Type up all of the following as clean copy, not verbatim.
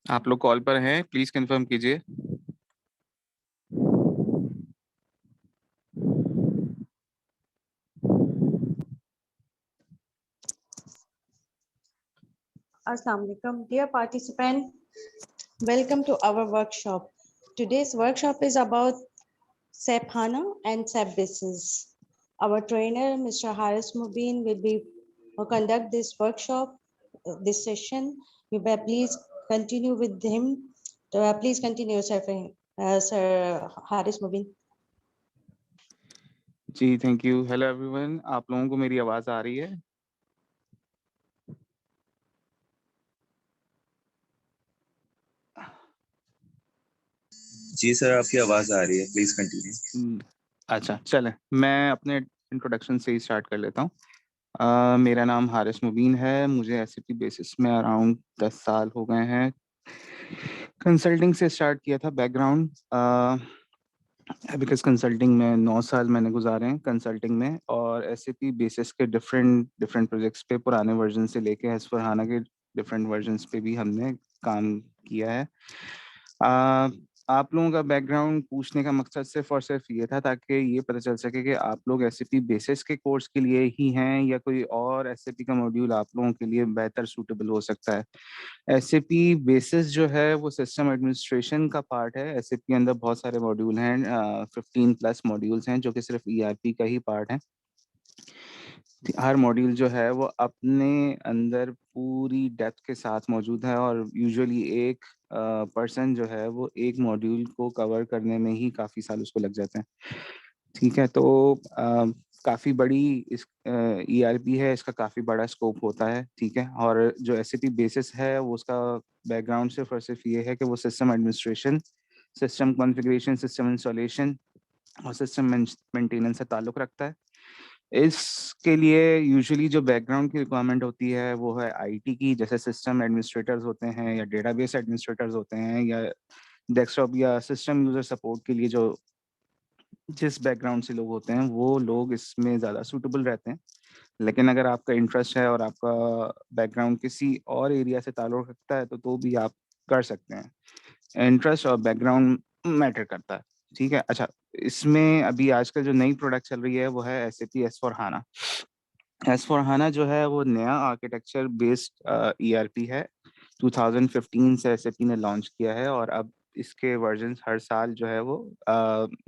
आप लोग कॉल पर हैं, प्लीज कंफर्म कीजिए। Assalamu alaikum. Dear participant, welcome to our workshop. Today's workshop is about SAP HANA and SAP Basis. Our trainer, Mr. Haris Mubin, will conduct this workshop, this session. You may please continue with him. Please continue, Sir Haris Mubin. जी thank you. Hello everyone, आप लोगों को मेरी आवाज़ आ रही है? जी sir, आपकी आवाज़ आ रही है, प्लीज कंटिन्यू। अच्छा चलें, मैं अपने इंट्रोडक्शन से ही स्टार्ट कर लेता हूँ। मेरा नाम हारिस मुबीन है। मुझे एसएपी बेसिस में अराउंड 10 साल हो गए हैं। कंसल्टिंग से स्टार्ट किया था बैकग्राउंड। बिकॉज कंसल्टिंग में 9 साल मैंने गुजारे हैं कंसल्टिंग में, और एसएपी बेसिस के डिफरेंट डिफरेंट प्रोजेक्ट्स पे पुराने वर्जन से लेके एस/4हाना के डिफरेंट वर्जन्स पे भी हमने काम किया है। आप लोगों का बैकग्राउंड पूछने का मकसद सिर्फ और सिर्फ ये था ताकि ये पता चल सके कि आप लोग एसएपी बेसिस के कोर्स के लिए ही हैं या कोई और एसएपी का मॉड्यूल आप लोगों के लिए बेहतर सूटेबल हो सकता है। एसएपी बेसिस जो है वो सिस्टम एडमिनिस्ट्रेशन का पार्ट है। एसएपी के अंदर बहुत सारे मॉड्यूल हैं, 15+ मॉड्यूल्स हैं जो कि सिर्फ ईआरपी का ही पार्ट है। हर मॉड्यूल जो है वो अपने अंदर पूरी डेप्थ के साथ मौजूद है, और यूजुअली एक पर्सन जो है वो एक मॉड्यूल को कवर करने में ही काफ़ी साल उसको लग जाते हैं। ठीक है, तो काफ़ी बड़ी इस ईआरपी है, इसका काफ़ी बड़ा स्कोप होता है। ठीक है, और जो एसएपी बेसिस है वो उसका बैकग्राउंड सिर्फ और सिर्फ ये है कि वो system administration, system configuration, system installation और सिस्टम मेंटेनेंस से ताल्लुक़ रखता है। इसके लिए यूजुअली जो बैकग्राउंड की रिक्वायरमेंट होती है वो है आईटी की, जैसे सिस्टम एडमिनिस्ट्रेटर्स होते हैं या डेटाबेस एडमिनिस्ट्रेटर्स होते हैं, या डेस्कटॉप या सिस्टम यूज़र सपोर्ट के लिए जो जिस बैकग्राउंड से लोग होते हैं वो लोग इसमें ज़्यादा सूटेबल रहते हैं। लेकिन अगर आपका इंटरेस्ट है और आपका बैकग्राउंड किसी और एरिया से ताल्लुक़ रखता है तो भी आप कर सकते हैं। इंटरेस्ट और बैकग्राउंड मैटर करता है। ठीक है, अच्छा, इसमें अभी आजकल जो नई प्रोडक्ट चल रही है वो है एसएपी एस/4हाना। एस/4हाना जो है वो नया आर्किटेक्चर बेस्ड ईआरपी है। 2015 से एसएपी ने लॉन्च किया है, और अब इसके वर्जन्स हर साल जो है वो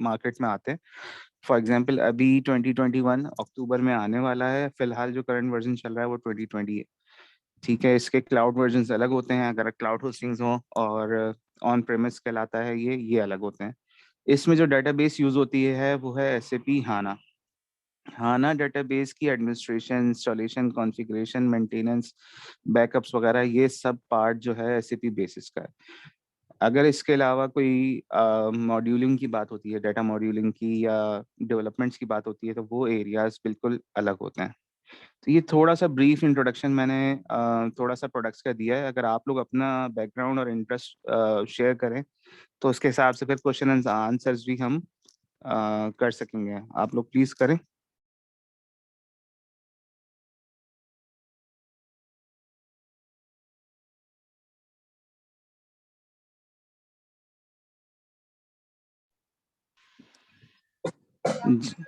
मार्केट में आते हैं। फॉर एग्जांपल अभी 2021 अक्टूबर में आने वाला है। फिलहाल जो करंट वर्जन चल रहा है वो 2020 है। ठीक है, इसके क्लाउड वर्जन्स अलग होते हैं, अगर क्लाउड होस्टिंग्स हो, और ऑन प्रेमिस कहलाता है ये अलग होते हैं। इसमें जो डेटाबेस यूज़ होती है वो है एसएपी हाना। हाना डेटाबेस की administration, installation, configuration, maintenance, backups वगैरह ये सब पार्ट जो है एसएपी बेसिस का है। अगर इसके अलावा कोई मॉड्यूलिंग की बात होती है, डाटा मॉड्यूलिंग की या डेवलपमेंट्स की बात होती है, तो वो एरियाज बिल्कुल अलग होते हैं। तो ये थोड़ा सा ब्रीफ इंट्रोडक्शन मैंने थोड़ा सा प्रोडक्ट्स का दिया है। अगर आप लोग अपना बैकग्राउंड और इंटरेस्ट शेयर करें तो उसके हिसाब से फिर क्वेश्चन एंड आंसर्स भी हम कर सकेंगे। आप लोग प्लीज़ करें। जी,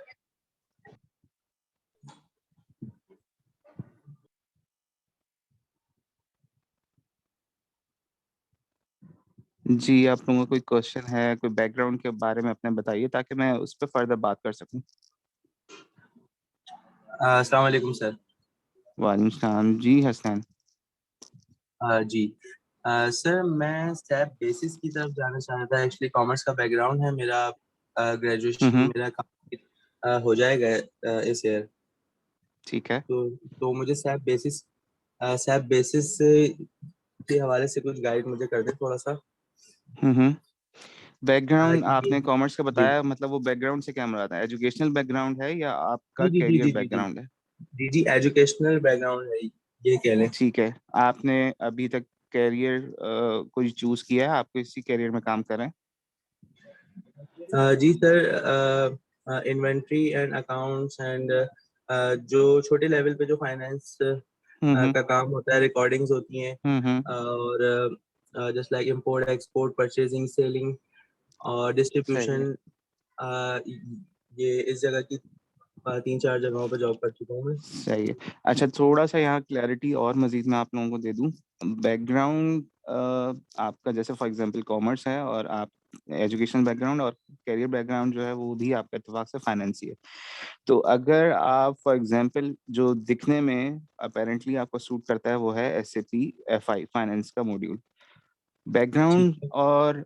जी, आप लोगों को कोई क्वेश्चन है, कोई बैकग्राउंड के बारे में अपने बताइए ताकि मैं उस पे फर्दर बात कर सकूं। अस्सलाम वालेकुम सर। वालेकुम सलाम जी हसन। जी सर, मैं स्टेप बेसिस की तरफ जाना चाह रहा था। एक्चुअली कॉमर्स का बैकग्राउंड है मेरा। ग्रेजुएशन हम्म, मेरा कंप्लीट हो जाएगा इस ईयर। ठीक है। तो मुझे स्टेप बेसिस के हवाले से कुछ गाइड मुझे कर दे थोड़ा सा। हम्म, बैकग्राउंड कि आपने कॉमर्स का जी बताया, मतलब वो बैकग्राउंड से क्या मुराद है? एजुकेशनल बैकग्राउंड है या आपका जी जी जी कैरियर जी जी जी बैकग्राउंड है? जी जी एजुकेशनल बैकग्राउंड है, ये कह लें। ठीक है, आपने अभी तक कैरियर कोई चूज किया है? आप किसी कैरियर में काम कर रहे हैं? जी sir, inventory and accounts and जो छोटे लेवल पे जो फाइनेंस हम्म, का काम होता है, रिकॉर्डिंग्स होती हैं हम्म, और just like import, export, purchasing, selling और सही है distribution. ये इस जगह की 3-4 जगहों पे जॉब कर चुका हूँ मैं. सही है। अच्छा, थोड़ा सा यहाँ क्लैरिटी और मजीद मैं आप लोगों को दे दूं। बैकग्राउंड आपका जैसे फॉर एग्जांपल कॉमर्स है और आप एजुकेशनल बैकग्राउंड और करियर बैकग्राउंड जो है वो भी आपका इत्तेफाक से फाइनेंस ही है। तो अगर आप फॉर एग्जांपल जो दिखने में अपेरेंटली आपको सूट करता है वो है एसएपी एफआई फाइनेंस का मॉड्यूल। ठीक बैकग्राउंड है. और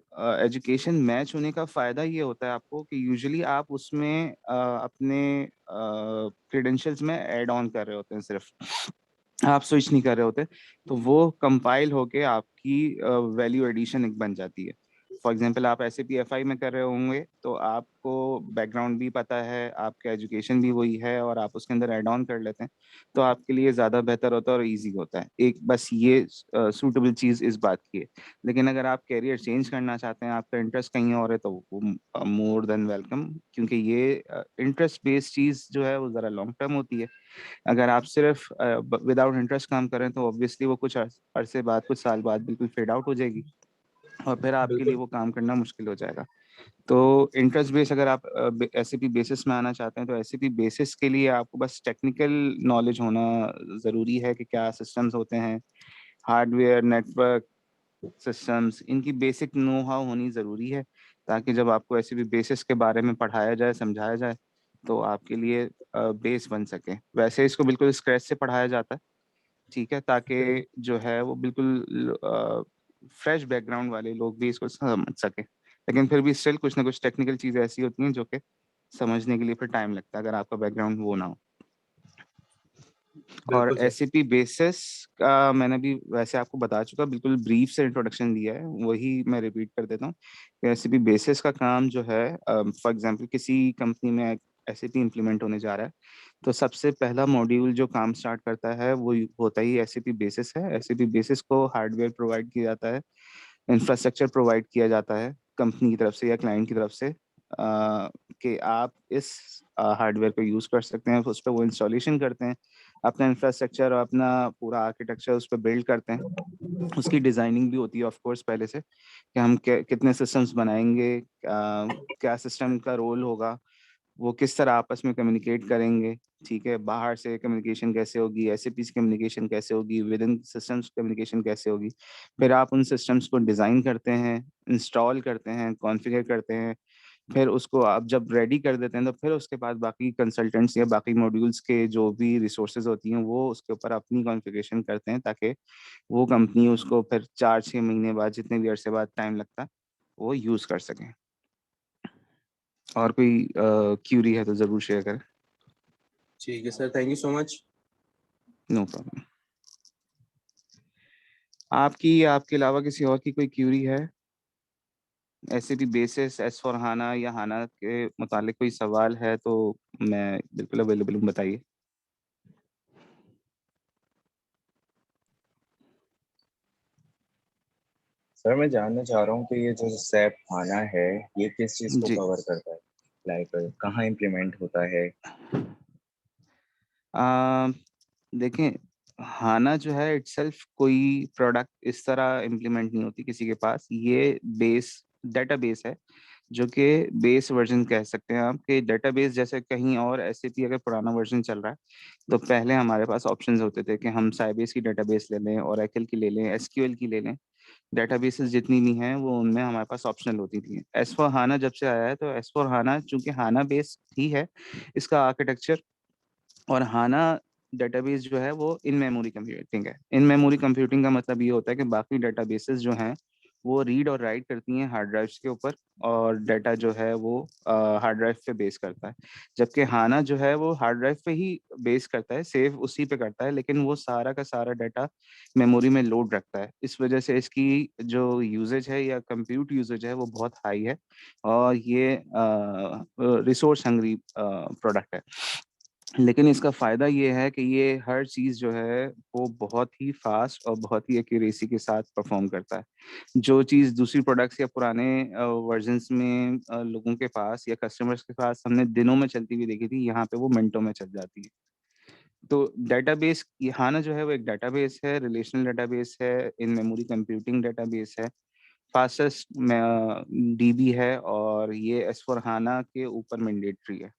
एजुकेशन मैच होने का फायदा ये होता है आपको कि यूजुअली आप उसमें अपने क्रेडेंशियल्स में ऐड ऑन कर रहे होते हैं, सिर्फ आप स्विच नहीं कर रहे होते। तो वो कंपाइल होके आपकी वैल्यू एडिशन एक बन जाती है। फॉर एग्जांपल आप एसएपी एफआई में कर रहे होंगे तो आपको बैकग्राउंड भी पता है, आपका एजुकेशन भी वही है और आप उसके अंदर ऐड ऑन कर लेते हैं, तो आपके लिए ज़्यादा बेहतर होता है और इजी होता है। एक बस ये सूटेबल चीज़ इस बात की है। लेकिन अगर आप कैरियर चेंज करना चाहते हैं, आपका इंटरेस्ट कहीं और है, तो वो मोर देन वेलकम, क्योंकि ये इंटरेस्ट बेस्ड चीज़ जो है वो ज़रा लॉन्ग टर्म होती है। अगर आप सिर्फ विदाउट इंटरेस्ट काम करें तो ऑब्वियसली वो कुछ अरसे बाद, कुछ साल बाद बिल्कुल फेड आउट हो जाएगी और फिर आपके लिए बिल्कुल. वो काम करना मुश्किल हो जाएगा। तो इंटरेस्ट बेस अगर आप एसएपी बेसिस में आना चाहते हैं तो एसएपी बेसिस के लिए आपको बस टेक्निकल नॉलेज होना ज़रूरी है कि क्या सिस्टम्स होते हैं, हार्डवेयर, नेटवर्क सिस्टम्स, इनकी बेसिक नो हाउ होनी ज़रूरी है, ताकि जब आपको एसएपी बेसिस के बारे में पढ़ाया जाए, समझाया जाए, तो आपके लिए बेस बन सके। वैसे इसको बिल्कुल स्क्रैच से पढ़ाया जाता है, ठीक है, ताकि जो है वो बिल्कुल फ्रेश बैकग्राउंड वाले लोग भी इसको समझ सकें। लेकिन फिर भी स्टिल कुछ ना कुछ टेक्निकल चीज़ें ऐसी होती हैं जो कि समझने के लिए फिर टाइम लगता है, अगर आपका बैकग्राउंड वो ना हो। और बिल्कुल सर. एसएपी बेसिस का मैंने भी वैसे आपको बता चुका, बिल्कुल ब्रीफ से इंट्रोडक्शन दिया है, वही मैं रिपीट कर देता हूँ। एसएपी बेसिस का काम जो है, फॉर एग्जांपल किसी कंपनी में एसएपी इम्प्लीमेंट होने जा रहा है, तो सबसे पहला मॉड्यूल जो काम स्टार्ट करता है वो होता ही एसएपी बेसिस है। एसएपी बेसिस को हार्डवेयर प्रोवाइड किया जाता है, इंफ्रास्ट्रक्चर प्रोवाइड किया जाता है कंपनी की तरफ से या क्लाइंट की तरफ से, कि आप इस हार्डवेयर को यूज़ कर सकते हैं। उस पर वो इंस्टॉलेशन करते हैं, अपना इंफ्रास्ट्रक्चर और अपना पूरा आर्किटेक्चर उस पर बिल्ड करते हैं। उसकी डिज़ाइनिंग भी होती है ऑफ कोर्स पहले से, कि हम कितने सिस्टम्स बनाएंगे, क्या सिस्टम का रोल होगा, वो किस तरह आपस में कम्युनिकेट करेंगे, ठीक है, बाहर से कम्युनिकेशन कैसे होगी, एसएपी से कम्युनिकेशन कैसे होगी, विद इन सिस्टम्स कम्युनिकेशन कैसे होगी। फिर आप उन सिस्टम्स को डिज़ाइन करते हैं, इंस्टॉल करते हैं, कॉन्फ़िगर करते हैं। फिर उसको आप जब रेडी कर देते हैं तो फिर उसके बाद बाकी कंसल्टेंट्स या बाकी मॉड्यूल्स के जो भी रिसोर्सेज होती हैं वो उसके ऊपर अपनी कॉन्फ़िगरेशन करते हैं, ताकि वो कंपनी उसको फिर 4-6 महीने बाद, जितने भी अरसे बाद टाइम लगता है, वो यूज़ कर सकें। और कोई क्यूरी है तो ज़रूर शेयर करें। ठीक है sir. Thank you so much. No problem. आपकी या आपके अलावा किसी और की कोई क्यूरी है, ऐसे भी बेसिस एस फॉर हाना या हाना के मुतालिक कोई सवाल है तो मैं बिल्कुल अवेलेबल हूँ, बताइए। सर मैं जानना चाह रहा हूँ कि ये जो सैप खाना है ये किस चीज़ को जी, कवर करता है, लाइक कहाँ इम्प्लीमेंट होता है? आ, देखें, हाना जो है इटसेल्फ कोई प्रोडक्ट इस तरह इम्प्लीमेंट नहीं होती किसी के पास। ये बेस डेटाबेस है, जो कि बेस वर्जन कह सकते हैं आप, कि डेटाबेस जैसे कहीं और एसएपी अगर पुराना वर्जन चल रहा है तो पहले हमारे पास ऑप्शंस होते थे कि हम साइबेस की डेटाबेस ले लें, ओरेकल की ले लें, एसक्यूएल की ले लें। डेटाबेसेस जितनी भी हैं वो उनमें हमारे पास ऑप्शनल होती थी। एस फॉर हाना जब से आया है तो एस फॉर हाना चूंकि हाना बेस ही है इसका आर्किटेक्चर, और हाना डेटाबेस जो है वो इन मेमोरी कंप्यूटिंग है। इन मेमोरी कंप्यूटिंग का मतलब ये होता है कि बाकी डेटाबेसेस जो हैं वो रीड और राइट करती हैं हार्ड ड्राइव्स के ऊपर, और डाटा जो है वो हार्ड ड्राइव पे बेस करता है। जबकि हाना जो है वो हार्ड ड्राइव पे ही बेस करता है, सेव उसी पे करता है, लेकिन वो सारा का सारा डाटा मेमोरी में लोड रखता है। इस वजह से इसकी जो यूजेज है या कंप्यूट यूजेज है वो बहुत हाई है, और ये रिसोर्स हंग्री प्रोडक्ट है। लेकिन इसका फ़ायदा ये है कि ये हर चीज़ जो है वो बहुत ही फास्ट और बहुत ही एक्यूरेसी के साथ परफॉर्म करता है। जो चीज़ दूसरी प्रोडक्ट्स या पुराने वर्जन्स में लोगों के पास या कस्टमर्स के पास हमने दिनों में चलती हुई देखी थी, यहाँ पे वो मिनटों में चल जाती है। तो डेटाबेस हाना जो है वो एक डेटाबेस है, रिलेशनल डेटाबेस है, इन मेमोरी कंप्यूटिंग डेटाबेस है, फास्टेस्ट डीबी है और ये S/4HANA के ऊपर मैंडेटरी है।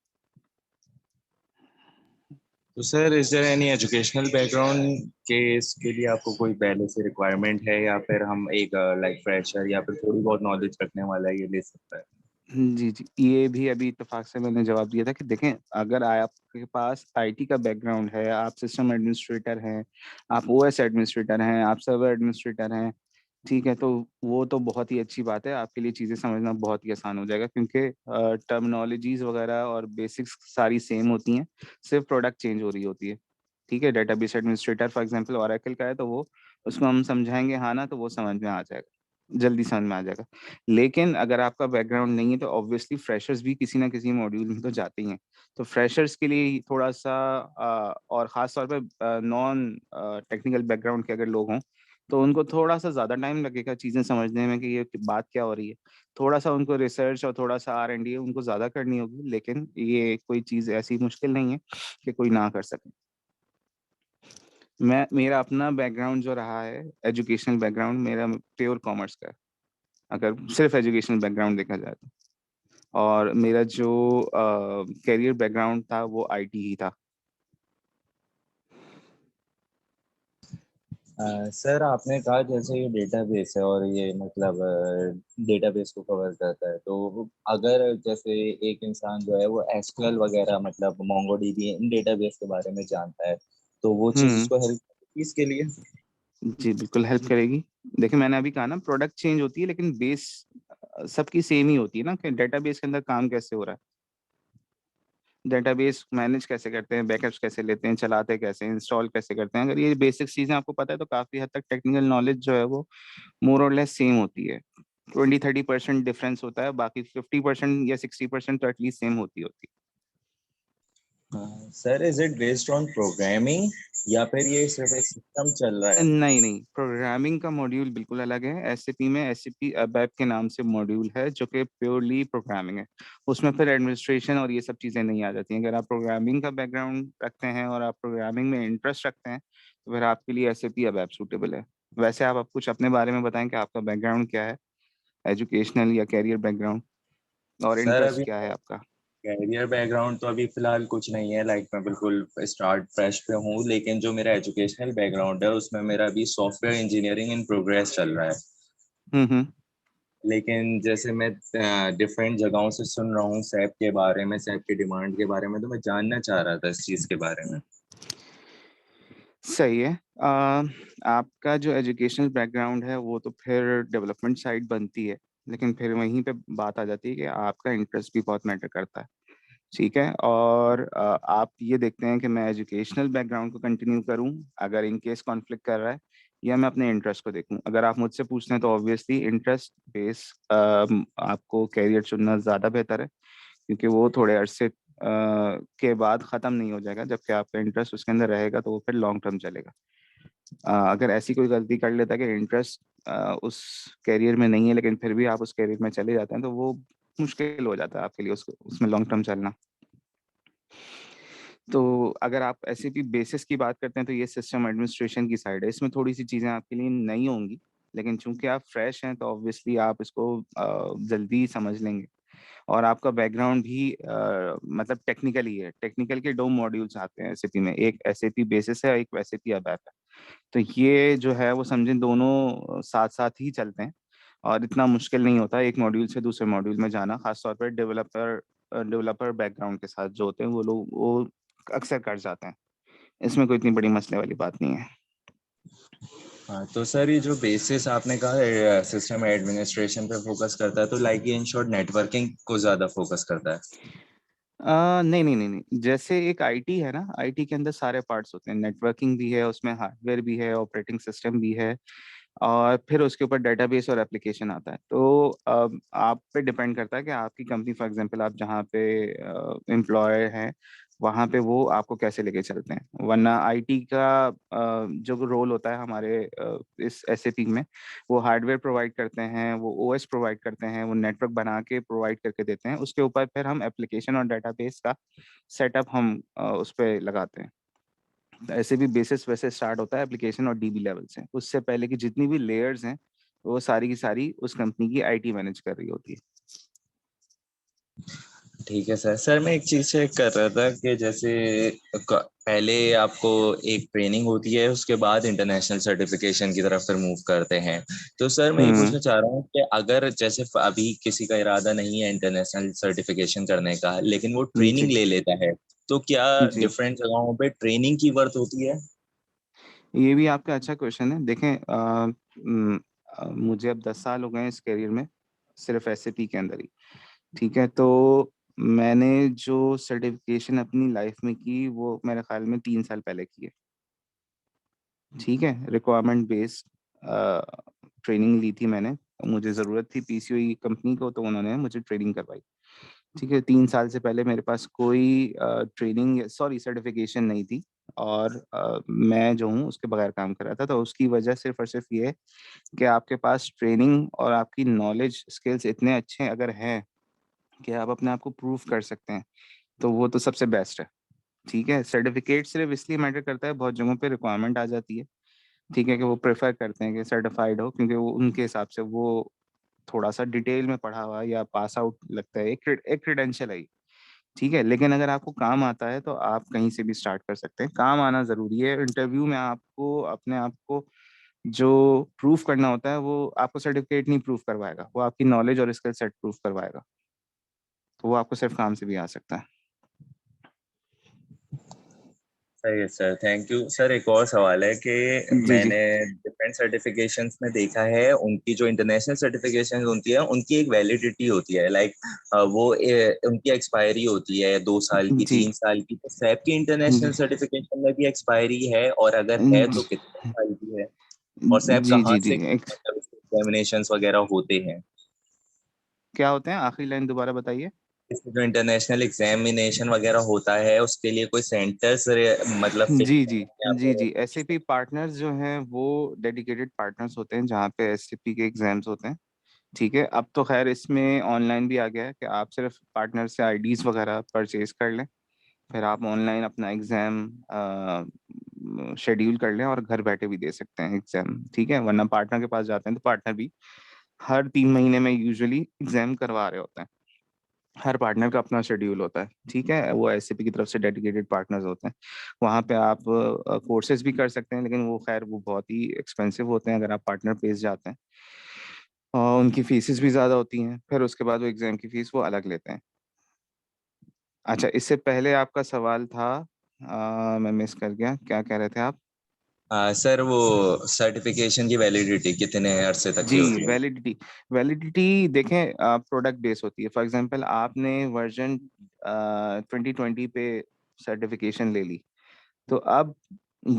तो sir is there any educational background के इसके लिए आपको कोई पहले से रिक्वायरमेंट है, या फिर हम एक लाइक फ्रेशर या फिर थोड़ी बहुत नॉलेज रखने वाला ये ले सकता है? जी, जी। ये भी अभी इत्तेफ़ाक से मैंने जवाब दिया था कि देखें, अगर आपके पास आईटी का बैकग्राउंड है, आप सिस्टम एडमिनिस्ट्रेटर हैं, आप ओएस एडमिनिस्ट्रेटर हैं, आप सर्वर एडमिनिस्ट्रेटर हैं, ठीक है? तो वो तो बहुत ही अच्छी बात है, आपके लिए चीज़ें समझना बहुत ही आसान हो जाएगा क्योंकि टर्मिनोलॉजीज़ वगैरह और बेसिक्स सारी सेम होती हैं, सिर्फ़ प्रोडक्ट चेंज हो रही होती है, ठीक है? Database administrator for example Oracle का है, तो वो उसको हम समझाएँगे हाँ ना, तो वो समझ में आ जाएगा, जल्दी समझ में आ जाएगा। लेकिन अगर आपका बैकग्राउंड नहीं है तो ऑब्वियसली फ्रेशर्स भी किसी ना किसी मॉड्यूल में तो जाते ही हैं। तो फ्रेशर्स के लिए थोड़ा-सा और ख़ास तौर पे नॉन टेक्निकल बैकग्राउंड के अगर लोग हों, तो उनको थोड़ा-सा ज़्यादा टाइम लगेगा चीज़ें समझने में कि ये बात क्या हो रही है। थोड़ा-सा उनको रिसर्च और थोड़ा-सा R&D उनको ज़्यादा करनी होगी, लेकिन ये कोई चीज़ ऐसी मुश्किल नहीं है कि कोई ना कर सके। मेरा अपना बैकग्राउंड जो रहा है, एजुकेशनल बैकग्राउंड मेरा प्योर कॉमर्स का है, अगर सिर्फ़ एजुकेशनल बैकग्राउंड देखा जाए तो। और मेरा जो करियर बैकग्राउंड था वो आईटी ही था। सर आपने कहा जैसे ये डेटाबेस है और ये मतलब डेटाबेस को कवर करता है, तो अगर जैसे एक इंसान जो है वो एसक्यूएल वगैरह मतलब मोंगोडीबी इन डेटाबेस के बारे में जानता है, तो वो चीज़ हुँ, उसको हेल्प करेगी इसके लिए? जी, बिल्कुल हेल्प करेगी। देखिए मैंने अभी कहा ना प्रोडक्ट चेंज होती है लेकिन बेस सबकी सेम ही होती है ना कि डेटाबेस के अंदर काम कैसे हो रहा है। डेटाबेस मैनेज कैसे करते हैं, बैकअप्स कैसे लेते हैं, चलाते कैसे हैं, इंस्टॉल कैसे करते हैं। अगर ये बेसिक चीज़ें आपको पता है तो काफ़ी हद तक टेक्निकल नॉलेज जो है वो मोर और लेस सेम होती है। 20-30% डिफरेंस होता है, बाकी 50% या 60% तो एटलीस्ट सेम होती है। Sir is it based on programming या फिर ये सिर्फ एक सिस्टम चल रहा है? नहीं, नहीं, प्रोग्रामिंग का मॉड्यूल बिल्कुल अलग है। एसएपी में एसएपी अबैप के नाम से मॉड्यूल है जो कि प्योरली प्रोग्रामिंग है। उसमें फिर एडमिनिस्ट्रेशन और ये सब चीज़ें नहीं आ जाती हैं। अगर आप प्रोग्रामिंग का बैकग्राउंड रखते हैं और आप प्रोग्रामिंग में इंटरेस्ट रखते हैं, तो फिर आपके लिए एसएपी अबैप सूटेबल है। वैसे आप अब कुछ अपने बारे में बताएँ कि आपका बैकग्राउंड क्या है? एजुकेशनल या करियर बैकग्राउंड और सर इंटरेस्ट अभी क्या है आपका? कैरियर बैकग्राउंड तो अभी फिलहाल कुछ नहीं है, लाइक मैं बिल्कुल स्टार्ट फ्रेश पे हूँ, लेकिन जो मेरा एजुकेशनल बैकग्राउंड है उसमें मेरा अभी सॉफ्टवेयर इंजीनियरिंग इन प्रोग्रेस चल रहा है। हुँ, हुँ। लेकिन जैसे मैं डिफरेंट जगहों से सुन रहा हूँ सैप के बारे में, सैप की डिमांड के बारे में, तो मैं जानना चाह रहा था इस चीज़ के बारे में। सही है। आपका जो एजुकेशनल बैकग्राउंड है वो तो फिर डेवलपमेंट साइड बनती है, लेकिन फिर वहीं पे बात आ जाती है कि आपका इंटरेस्ट भी बहुत मैटर करता है, ठीक है? और आप ये देखते हैं कि मैं एजुकेशनल बैकग्राउंड को कंटिन्यू करूँ, अगर इन केस कॉन्फ्लिक्ट कर रहा है या मैं अपने इंटरेस्ट को देखूँ। अगर आप मुझसे पूछते हैं तो ऑब्वियसली इंटरेस्ट बेस आपको करियर चुनना ज़्यादा बेहतर है। क्योंकि वो थोड़े अरसे के बाद ख़त्म नहीं हो जाएगा, जबकि आपका इंटरेस्ट उसके अंदर रहेगा तो वो फिर लॉन्ग टर्म चलेगा। अगर ऐसी कोई गलती कर लेता है कि इंटरेस्ट उस करियर में नहीं है लेकिन फिर भी आप उस करियर में चले जाते हैं, तो वो मुश्किल हो जाता है आपके लिए उसको उसमें लॉन्ग टर्म चलना। तो अगर आप एसएपी बेसिस की बात करते हैं तो ये सिस्टम एडमिनिस्ट्रेशन की साइड है। इसमें थोड़ी-सी चीज़ें आपके लिए नई होंगी, लेकिन चूँकि आप फ्रेश हैं तो ऑब्वियसली आप इसको जल्दी समझ लेंगे। और आपका बैकग्राउंड भी मतलब टेक्निकल ही है। टेक्निकल के 2 मॉड्यूल्स आते हैं एसएपी में, एक एसएपी बेसिस है, एक एसएपी अबैप है। तो ये जो है वो समझें दोनों साथ-साथ ही चलते हैं और इतना मुश्किल नहीं होता एक मॉड्यूल से दूसरे मॉड्यूल में जाना, ख़ास तौर पे डेवलपर बैकग्राउंड के साथ जो होते हैं वो लोग वो अक्सर कर जाते हैं। इसमें कोई इतनी बड़ी मसले वाली बात नहीं है। हाँ, तो सर ये जो बेसिस आपने कहा सिस्टम एडमिनिस्ट्रेशन पे फोकस करता है, तो लाइक ये इन शॉर्ट नेटवर्किंग को ज़्यादा फोकस करता है? नहीं, नहीं, नहीं, नहीं। जैसे एक आईटी है ना, आईटी के अंदर सारे पार्ट्स होते हैं, नेटवर्किंग भी है, उसमें हार्डवेयर भी है, ऑपरेटिंग सिस्टम भी है और फिर उसके ऊपर डेटाबेस और एप्लीकेशन आता है। तो आप पे डिपेंड करता है कि आपकी कंपनी फॉर एग्ज़ाम्पल आप जहाँ पे एम्प्लॉयड हैं, वहाँ पे वो आपको कैसे लेके चलते हैं। वरना आईटी का जो रोल होता है हमारे इस एसएपी में, वो हार्डवेयर प्रोवाइड करते हैं, वो ओएस प्रोवाइड करते हैं, वो नेटवर्क बना के प्रोवाइड करके देते हैं। उसके ऊपर फिर हम एप्लीकेशन और डेटाबेस का सेटअप हम उस पे लगाते हैं। SAP बेसिस वैसे स्टार्ट होता है एप्लीकेशन और DB लेवल से, उससे पहले की जितनी भी लेयर्स हैं वो सारी की सारी उस कंपनी की IT मैनेज कर रही होती है। ठीक है सर। सर मैं एक चीज चेक कर रहा था कि जैसे पहले आपको एक ट्रेनिंग होती है, उसके बाद इंटरनेशनल सर्टिफिकेशन की तरफ फिर मूव करते हैं। तो सर मैं ये पूछना चाह रहा हूँ कि अगर जैसे अभी किसी का इरादा नहीं है इंटरनेशनल सर्टिफिकेशन करने का, लेकिन वो ट्रेनिंग जी ले लेता है, तो क्या जी, डिफरेंट जगहों पे ट्रेनिंग की वर्थ होती है? ये भी आपका अच्छा क्वेश्चन है। देखें, मुझे अब 10 साल हो गए हैं इस करियर में, सिर्फ SAP के अंदर ही। ठीक है, तो मैंने जो सर्टिफिकेशन अपनी लाइफ में की वो मेरे ख्याल में 3 साल पहले की है। ठीक है, रिक्वायरमेंट बेस्ड ट्रेनिंग ली थी मैंने, मुझे ज़रूरत थी PCOE कंपनी को, तो उन्होंने मुझे ट्रेनिंग करवाई। ठीक है, 3 साल से पहले मेरे पास कोई ट्रेनिंग सॉरी सर्टिफिकेशन नहीं थी, और मैं जो हूँ उसके बगैर काम कर रहा था। तो उसकी वजह सिर्फ और सिर्फ ये है कि आपके पास ट्रेनिंग और आपकी नॉलेज स्किल्स इतने अच्छे अगर हैं कि आप अपने आप को प्रूव कर सकते हैं, तो वो तो सबसे बेस्ट है। ठीक है, सर्टिफिकेट सिर्फ इसलिए मैटर करता है, बहुत जगहों पे रिक्वायरमेंट आ जाती है। ठीक है, कि वो प्रेफर करते हैं कि सर्टिफाइड हो, क्योंकि वो उनके हिसाब से वो थोड़ा सा डिटेल में पढ़ा हुआ या पास आउट लगता है, एक क्रेडेंशियल है ये। ठीक है, लेकिन अगर आपको काम आता है तो आप कहीं से भी स्टार्ट कर सकते हैं। काम आना जरूरी है। इंटरव्यू में आपको अपने आप को जो प्रूफ करना होता है वो आपको सर्टिफिकेट नहीं प्रूफ करवाएगा, वो आपकी नॉलेज और स्किल सेट प्रूफ करवाएगा। तो वो आपको सिर्फ काम से भी आ सकता है। सही है सर, थैंक यू सर। एक और सवाल है कि जी जी मैंने डिफरेंट सर्टिफिकेशंस में देखा है, उनकी जो इंटरनेशनल सर्टिफिकेशन होती है उनकी एक वैलिडिटी होती है, लाइक वो उनकी एक्सपायरी होती है 2 साल की, जी 3 साल की। तो सैप की जी इंटरनेशनल सर्टिफिकेशन में भी एक्सपायरी है, और अगर है तो कितने साल की है? और सैप जी कहाँ जी जी, से मतलब एग्जामिनेशंस वगैरह होते हैं? क्या होते हैं? आखिरी लाइन दोबारा बताइए। इसमें जो इंटरनेशनल एग्जामिनेशन वगैरह होता है उसके लिए कोई सेंटर्स मतलब फिक्स जी है जी या जी फिर? जी, SAP पार्टनर्स जो हैं वो डेडिकेटेड पार्टनर्स होते हैं जहाँ पे SAP के एग्जाम्स होते हैं। ठीक है, अब तो खैर इसमें ऑनलाइन भी आ गया है कि आप सिर्फ पार्टनर से IDs वगैरह परचेज कर लें, फिर आप ऑनलाइन अपना एग्जाम शेड्यूल कर लें और घर बैठे भी दे सकते हैं एग्जाम। ठीक है, वरना पार्टनर के पास जाते हैं तो पार्टनर भी हर 3 महीने में यूजुअली एग्जाम करवा रहे होते हैं। हर पार्टनर का अपना शेड्यूल होता है। ठीक है, वो SAP की तरफ से डेडिकेटेड पार्टनर्स होते हैं। वहाँ पे आप कोर्सेज भी कर सकते हैं, लेकिन वो खैर वो बहुत ही एक्सपेंसिव होते हैं अगर आप पार्टनर पेज जाते हैं, और उनकी फीसेस भी ज़्यादा होती हैं। फिर उसके बाद वो एग्ज़ाम की फ़ीस वो अलग लेते हैं। अच्छा, इससे पहले आपका सवाल था, मैं मिस कर गया, क्या कह रहे थे आप? सर वो सर्टिफिकेशन की वैलिडिटी कितने अरसे तक की जी, होती है? वैलिडिटी वैलिडिटी देखें, प्रोडक्ट बेस होती है। फॉर एग्जांपल आपने वर्जन 2020 पे सर्टिफिकेशन ले ली, तो अब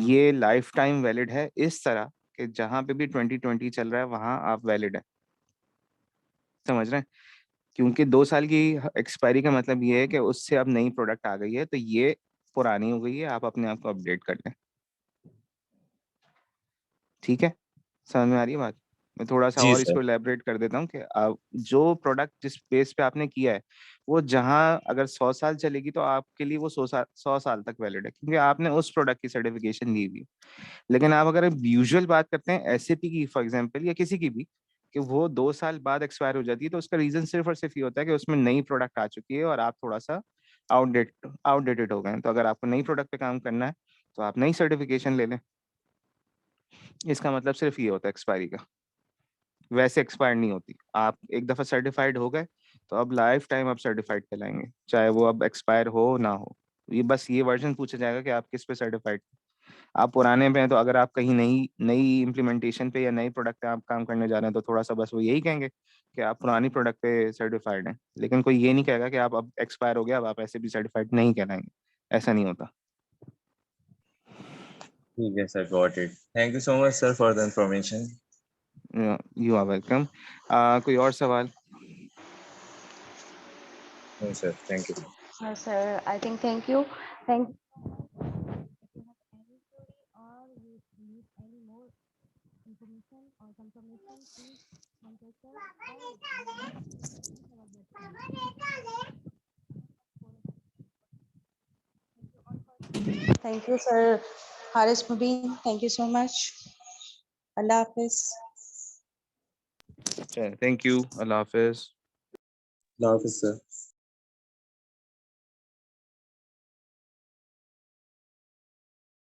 ये लाइफ टाइम वैलिड है, इस तरह कि जहां पे भी 2020 चल रहा है वहां आप वैलिड है। समझ रहे हैं? क्योंकि 2 साल की एक्सपायरी का मतलब ये है कि उससे अब नई प्रोडक्ट आ गई है, तो ये पुरानी हो गई है, आप अपने आप को अपडेट कर लें। ठीक है, समझ में आ रही है बात? मैं थोड़ा सा जी और सर। इसको एलैबोरेट कर देता हूँ कि जो प्रोडक्ट जिस बेस पे आपने किया है, वो जहां अगर 100 साल चलेगी तो आपके लिए वो 100 साल तक वैलिड है, क्योंकि आपने उस प्रोडक्ट की सर्टिफिकेशन ली हुई है। लेकिन आप अगर यूजुअल बात करते हैं SAP की फॉर एग्जांपल, या किसी की भी, कि वो 2 साल बाद एक्सपायर हो जाती है, तो उसका रीजन सिर्फ और सिर्फ ये होता है कि उसमें नई प्रोडक्ट आ चुकी है और आप थोड़ा सा आउटडेटेड हो गए हैं। तो अगर आपको नई प्रोडक्ट पे काम करना है तो आप नई सर्टिफिकेशन ले लें। इसका मतलब सिर्फ ये होता है एक्सपायरी का। वैसे एक्सपायर नहीं होती। आप एक दफा सर्टिफाइड हो गए तो अब लाइफ टाइम आप सर्टिफाइड कहलाएंगे, चाहे वो अब एक्सपायर हो ना हो। ये बस ये वर्जन पूछा जाएगा कि आप किस पे सर्टिफाइड। आप पुराने पे हैं तो अगर आप कहीं नई नई इम्प्लीमेंटेशन पे या नई प्रोडक्ट पे आप काम करने जा रहे हैं तो थोड़ा सा बस वो यही कहेंगे कि आप पुरानी प्रोडक्ट पे सर्टिफाइड हैं, लेकिन कोई ये नहीं कहेगा कि आप अब एक्सपायर हो गया, अब आप ऐसे भी सर्टिफाइड नहीं कहलाएंगे। ऐसा नहीं होता। ठीक है sir, got it. Thank you so much sir for the information. You are welcome. कोई और सवाल? No sir, thank you. Sir, I think thank you. Thank you so much. If you have any query or you need any more information or confirmation, please contact us or visit our website. Thank you, sir. Haris Mubin, thank you so much. Allah Hafiz. Thank you. Allah Hafiz. Allah Hafiz, sir.